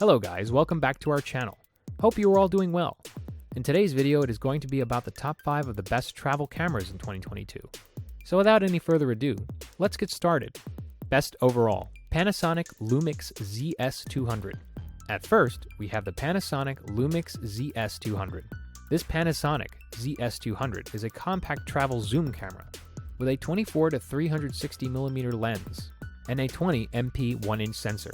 Hello guys, welcome back to our channel. Hope you are all doing well. In today's video, it is going to be about the top 5 of the best travel cameras in 2022. So without any further ado, let's get started. Best overall, Panasonic LUMIX ZS200. At first, we have the Panasonic LUMIX ZS200. This Panasonic ZS200 is a compact travel zoom camera with a 24 to 360mm lens and a 20 MP 1-inch sensor.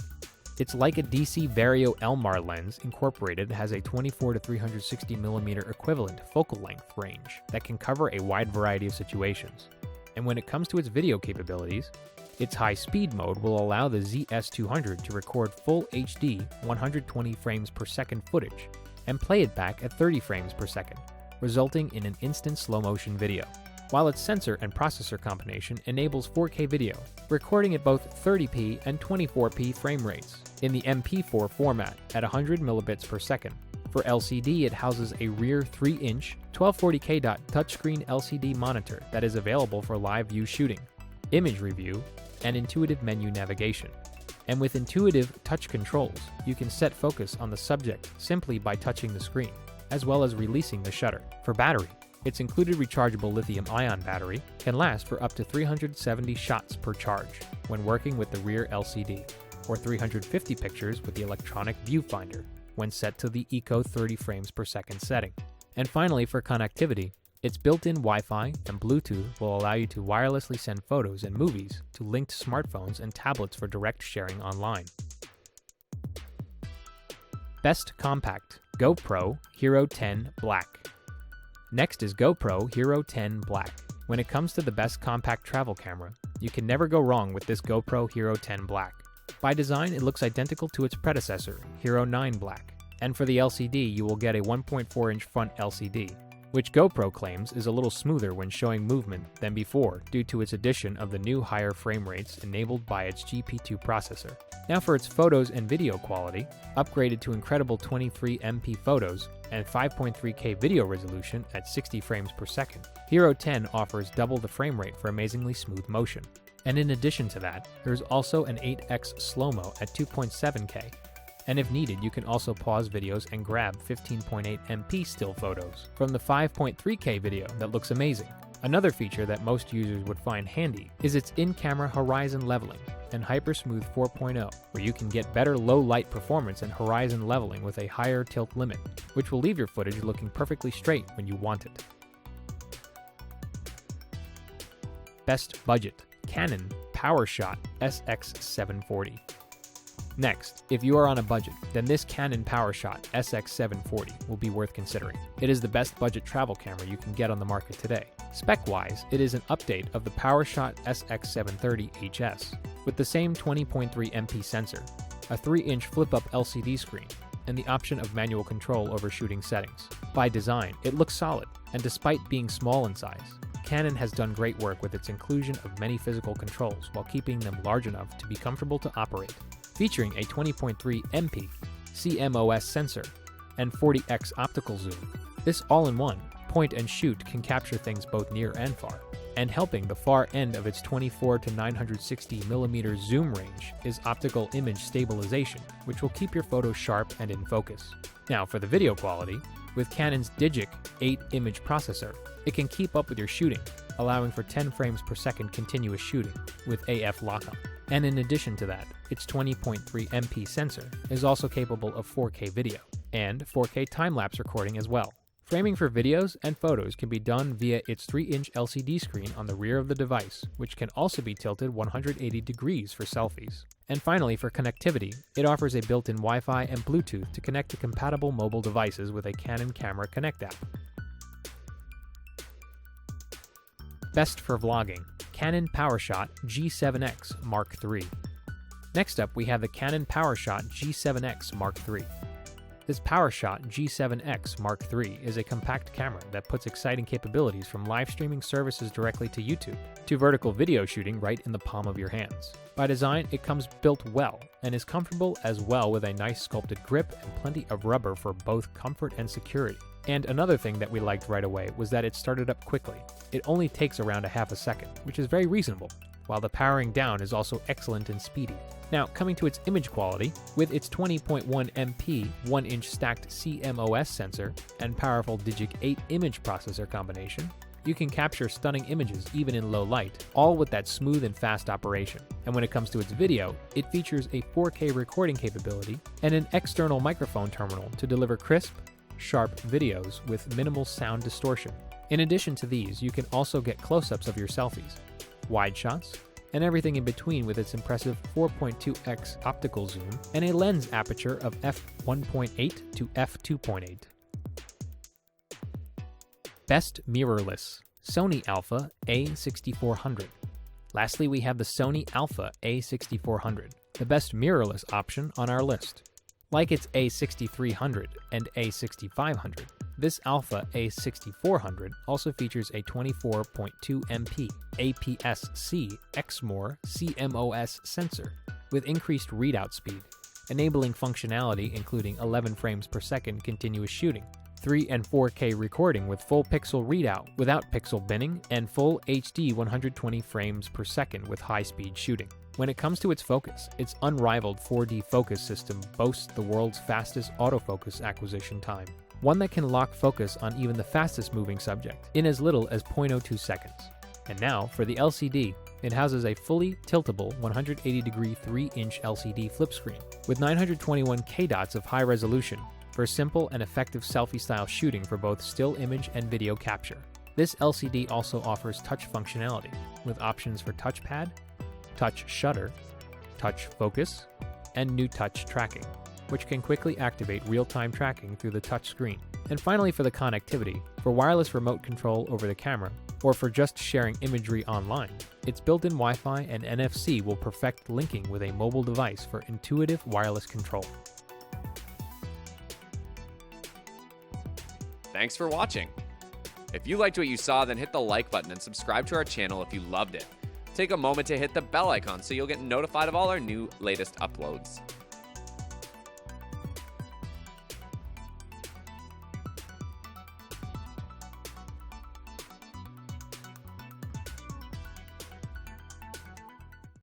Its Leica DC Vario-Elmar lens incorporated has a 24 to 360mm equivalent focal length range that can cover a wide variety of situations. And when it comes to its video capabilities, its high-speed mode will allow the ZS200 to record full HD 120 frames per second footage and play it back at 30 frames per second, resulting in an instant slow-motion video. While its sensor and processor combination enables 4K video, recording at both 30p and 24p frame rates in the MP4 format at 100 megabits per second. For LCD, it houses a rear 3-inch 1240K touchscreen LCD monitor that is available for live view shooting, image review, and intuitive menu navigation. And with intuitive touch controls, you can set focus on the subject simply by touching the screen, as well as releasing the shutter. For battery, its included rechargeable lithium-ion battery can last for up to 370 shots per charge when working with the rear LCD, or 350 pictures with the electronic viewfinder when set to the Eco 30 frames per second setting. And finally, for connectivity, its built-in Wi-Fi and Bluetooth will allow you to wirelessly send photos and movies to linked smartphones and tablets for direct sharing online. Best Compact GoPro Hero 10 Black. Next is GoPro Hero 10 Black. When it comes to the best compact travel camera, you can never go wrong with this GoPro Hero 10 Black. By design, it looks identical to its predecessor, Hero 9 Black. And for the LCD, you will get a 1.4-inch front LCD, which GoPro claims is a little smoother when showing movement than before due to its addition of the new higher frame rates enabled by its GP2 processor. Now for its photos and video quality, upgraded to incredible 23 MP photos and 5.3K video resolution at 60 frames per second, Hero 10 offers double the frame rate for amazingly smooth motion. And in addition to that, there is also an 8x slow-mo at 2.7K. And if needed, you can also pause videos and grab 15.8 MP still photos from the 5.3K video that looks amazing. Another feature that most users would find handy is its in-camera horizon leveling and Hypersmooth 4.0, where you can get better low light performance and horizon leveling with a higher tilt limit, which will leave your footage looking perfectly straight when you want it. Best Budget Canon PowerShot SX740. Next, if you are on a budget, then this Canon PowerShot SX740 will be worth considering. It is the best budget travel camera you can get on the market today. Spec-wise, it is an update of the PowerShot SX730 HS, with the same 20.3 MP sensor, a 3-inch flip-up LCD screen, and the option of manual control over shooting settings. By design, it looks solid, and despite being small in size, Canon has done great work with its inclusion of many physical controls while keeping them large enough to be comfortable to operate. Featuring a 20.3 MP CMOS sensor and 40x optical zoom, this all-in-one point-and-shoot can capture things both near and far. And helping the far end of its 24 to 960mm zoom range is optical image stabilization, which will keep your photos sharp and in focus. Now for the video quality, with Canon's Digic 8 image processor, it can keep up with your shooting, allowing for 10 frames per second continuous shooting with AF lockup. And in addition to that, its 20.3 MP sensor is also capable of 4K video and 4K time-lapse recording as well. Framing for videos and photos can be done via its 3-inch LCD screen on the rear of the device, which can also be tilted 180 degrees for selfies. And finally, for connectivity, it offers a built-in Wi-Fi and Bluetooth to connect to compatible mobile devices with a Canon Camera Connect app. Best for vlogging, Canon PowerShot G7X Mark III. Next up, we have the Canon PowerShot G7X Mark III. This PowerShot G7X Mark III is a compact camera that puts exciting capabilities from live streaming services directly to YouTube to vertical video shooting right in the palm of your hands. By design, it comes built well and is comfortable as well with a nice sculpted grip and plenty of rubber for both comfort and security. And another thing that we liked right away was that it started up quickly. It only takes around a half a second, which is very reasonable. while the powering down is also excellent and speedy. Now, coming to its image quality, with its 20.1 MP 1-inch stacked CMOS sensor and powerful Digic 8 image processor combination, you can capture stunning images even in low light, all with that smooth and fast operation. And when it comes to its video, it features a 4K recording capability and an external microphone terminal to deliver crisp, sharp videos with minimal sound distortion. In addition to these, you can also get close-ups of your selfies, wide shots, and everything in between with its impressive 4.2x optical zoom and a lens aperture of f1.8 to f2.8. Best mirrorless, Sony Alpha A6400. Lastly, we have the Sony Alpha A6400, the best mirrorless option on our list. Like its A6300 and A6500, this Alpha A6400 also features a 24.2 MP APS-C Exmor CMOS sensor with increased readout speed, enabling functionality including 11 frames per second continuous shooting, 3 and 4K recording with full pixel readout without pixel binning, and full HD 120 frames per second with high-speed shooting. When it comes to its focus, its unrivaled 4D focus system boasts the world's fastest autofocus acquisition time, one that can lock focus on even the fastest moving subject in as little as 0.02 seconds. And now, for the LCD, it houses a fully tiltable 180-degree 3-inch LCD flip screen with 921K dots of high resolution for simple and effective selfie-style shooting for both still image and video capture. This LCD also offers touch functionality with options for touchpad, touch shutter, touch focus, and new touch tracking, which can quickly activate real-time tracking through the touch screen. And finally, for the connectivity, for wireless remote control over the camera, or for just sharing imagery online, its built-in Wi-Fi and NFC will perfect linking with a mobile device for intuitive wireless control. Thanks for watching. If you liked what you saw, then hit the like button and subscribe to our channel if you loved it. Take a moment to hit the bell icon so you'll get notified of all our latest uploads.